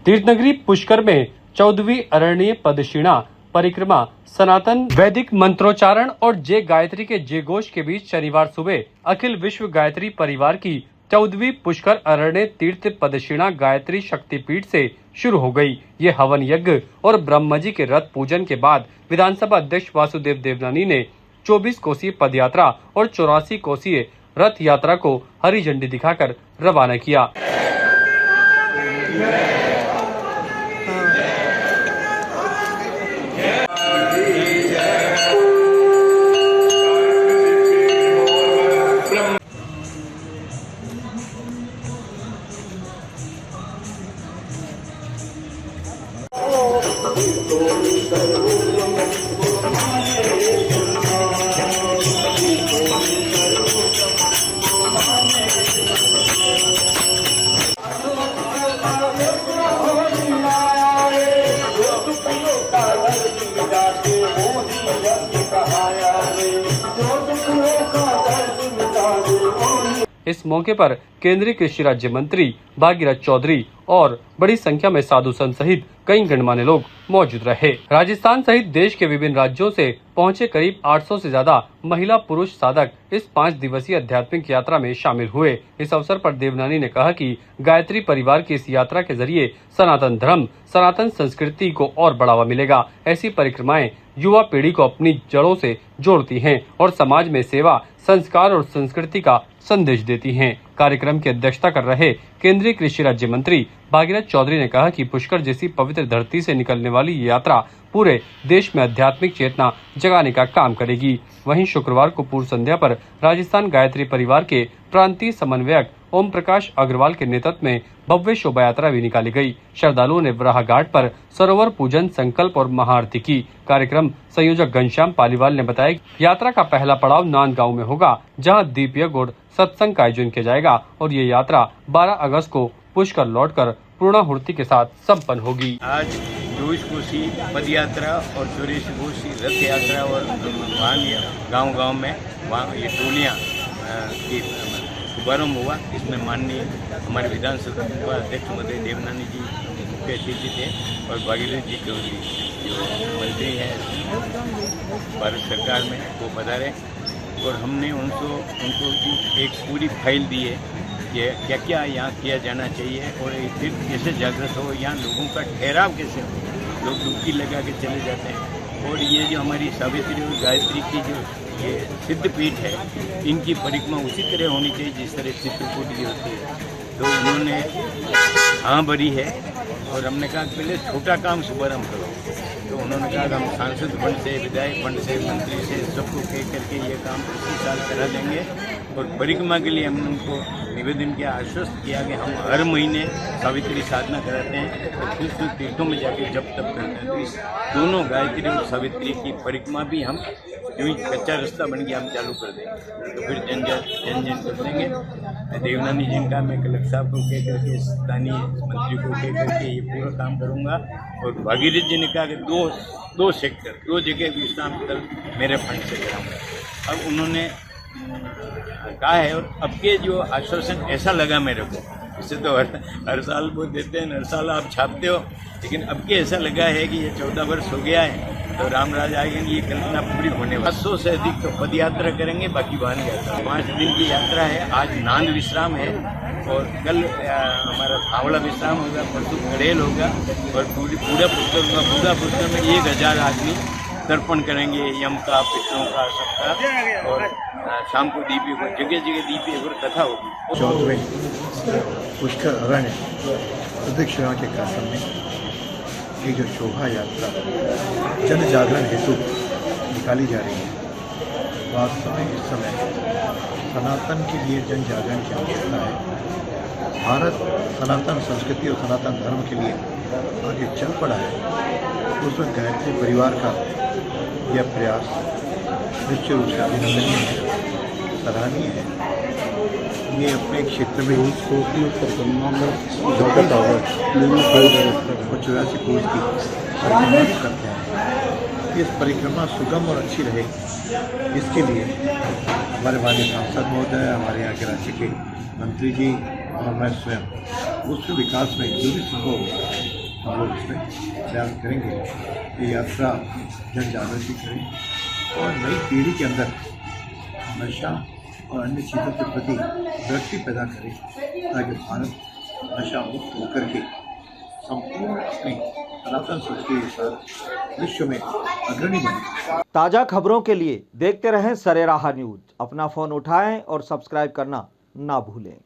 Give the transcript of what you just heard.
तीर्थनगरी पुष्कर में 14वीं अरण्य पदक्षिणा परिक्रमा सनातन वैदिक मंत्रोच्चारण और जय गायत्री के जयघोष के बीच शनिवार सुबह अखिल विश्व गायत्री परिवार की 14वीं पुष्कर अरण्य तीर्थ पदक्षिणा गायत्री शक्तिपीठ से शुरू हो गई। ये हवन यज्ञ और ब्रह्मजी के रथ पूजन के बाद विधानसभा अध्यक्ष वासुदेव देवनानी ने 24 कोसीय पदयात्रा और 84 कोसीय रथ यात्रा को हरी झंडी दिखाकर रवाना किया। इस मौके पर केंद्रीय कृषि राज्य मंत्री भागीरथ चौधरी और बड़ी संख्या में साधु संत सहित कई गणमान्य लोग मौजूद रहे। राजस्थान सहित देश के विभिन्न राज्यों से पहुंचे करीब 800 से ज्यादा महिला पुरुष साधक इस 5 दिवसीय आध्यात्मिक यात्रा में शामिल हुए। इस अवसर पर देवनानी ने कहा कि गायत्री परिवार की इस यात्रा के जरिए सनातन धर्म, सनातन संस्कृति को और बढ़ावा मिलेगा। ऐसी परिक्रमाएं युवा पीढ़ी को अपनी जड़ों से जोड़ती हैं और समाज में सेवा, संस्कार और संस्कृति का संदेश देती हैं। कार्यक्रम की अध्यक्षता कर रहे केंद्रीय कृषि राज्य मंत्री भागीरथ चौधरी ने कहा कि पुष्कर जैसी पवित्र धरती से निकलने वाली ये यात्रा पूरे देश में आध्यात्मिक चेतना जगाने का काम करेगी। वहीं शुक्रवार को पूर्व संध्या पर राजस्थान गायत्री परिवार के प्रांतीय समन्वयक ओम प्रकाश अग्रवाल के नेतृत्व में भव्य शोभा यात्रा भी निकाली गई। श्रद्धालुओं ने वराह घाट पर सरोवर पूजन, संकल्प और महाआरती की। कार्यक्रम संयोजक घनश्याम पालीवाल ने बताया कि यात्रा का पहला पड़ाव नांदगांव में होगा, जहां दीप यज्ञ और सत्संग का आयोजन किया जाएगा और ये यात्रा 12 अगस्त को पुष्कर लौटकर पूर्णाहुति के साथ संपन्न होगी। आज 24 कोसी पद यात्रा और 84 कोसी रथ यात्रा और गांव-गांव में वहाँ ये टोलियाँ की शुभारम्भ हुआ। इसमें माननीय हमारे विधानसभा अध्यक्ष महोदय देवनानी जी मुख्य अतिथि थे और भागीरथ जी चौधरी जो मंत्री हैं भारत सरकार में वो पधारे और हमने उनको एक पूरी फाइल दी है कि क्या क्या यहाँ किया जाना चाहिए और फिर कैसे जागृत हो, यहाँ लोगों का ठहराव कैसे हो। लोग डुबकी लगा के चले जाते हैं और ये जो हमारी सावित्री और गायत्री की जो ये सिद्ध पीठ है, इनकी परिक्रमा उसी तरह होनी चाहिए जिस तरह चित्रकूट की होती है। तो उन्होंने हाँ भरी है और हमने कहा पहले छोटा काम शुभारम्भ करो। तो उन्होंने कहा हम सांसद फंड से, विधायक फंड से, मंत्री से सबको कह करके ये काम इसी साल करा देंगे और परिक्रमा के लिए हमने उनको निवेदन किया, आश्वस्त किया कि हम हर महीने सावित्री साधना कराते हैं और फिर तीर्थों में जाके जब तब करते हैं। तो इस दोनों गायत्री और सावित्री की परिक्रमा भी हम यूँ कच्चा रास्ता बन गया, हम चालू कर देंगे तो फिर जन कर देंगे। देवनानी जी का मैं कलेक्टर साहब को कह करके, स्थानीय मंत्री को कह करके ये पूरा काम करूँगा और भागीरथ जी ने कहा कि दो सेक्टर, 2 जगह विश्राम स्थल मेरे फंड से कराऊँगा। अब उन्होंने कहा है और अब के जो आश्वासन ऐसा लगा मेरे को, इससे तो हर साल वो देते हैं, हर साल आप छापते हो, लेकिन अब के ऐसा लगा है कि ये 14 वर्ष हो गया है तो रामराज आएंगे, ये कल्पना पूरी होने वाली। 500 से अधिक तो पद यात्रा करेंगे, बाकी वाहन यात्रा। 5 दिन की यात्रा है। आज नांद विश्राम है और कल हमारा फावड़ा विश्राम होगा, परसों गड़ेल होगा और पूरा पुष्कर में 1000 आदमी तर्पण करेंगे, यम का, पितरों का, सबका। और शाम को दीपी को जगह दीपी और कथा होगी। 14वें पुष्कर अरण्य प्रदक्षिणा के कार्यक्रम में ये जो शोभा यात्रा जन जागरण हेतु निकाली जा रही है, वास्तव में इस समय सनातन के लिए जन जागरण की आवश्यकता है। भारत सनातन संस्कृति और सनातन धर्म के लिए आगे चल पड़ा है। उसमें गायत्री परिवार का यह प्रयास निश्चित रूप से अभिनंदनीय है, सराहनीय है। ये अपने क्षेत्र में ही 84 कोस की परिक्रमा करते हैं। इस परिक्रमा सुगम और अच्छी रहे, इसके लिए हमारे माननीय सांसद महोदय, हमारे यहाँ के राज्य के मंत्री जी और मैं स्वयं उस विकास में जो भी संभव हम लोग इसमें प्रयास करेंगे ये यात्रा जन जागृति करें और नई पीढ़ी के अंदर नशा और अन्य चीज़ों के प्रति दृष्टि पैदा करें ताकि भारत नशा मुक्त होकर के संपूर्ण अपनी सनातन संस्कृति के साथ विश्व में अग्रणी बने। ताज़ा खबरों के लिए देखते रहें सरेराह न्यूज। अपना फ़ोन उठाएं और सब्सक्राइब करना ना भूलें।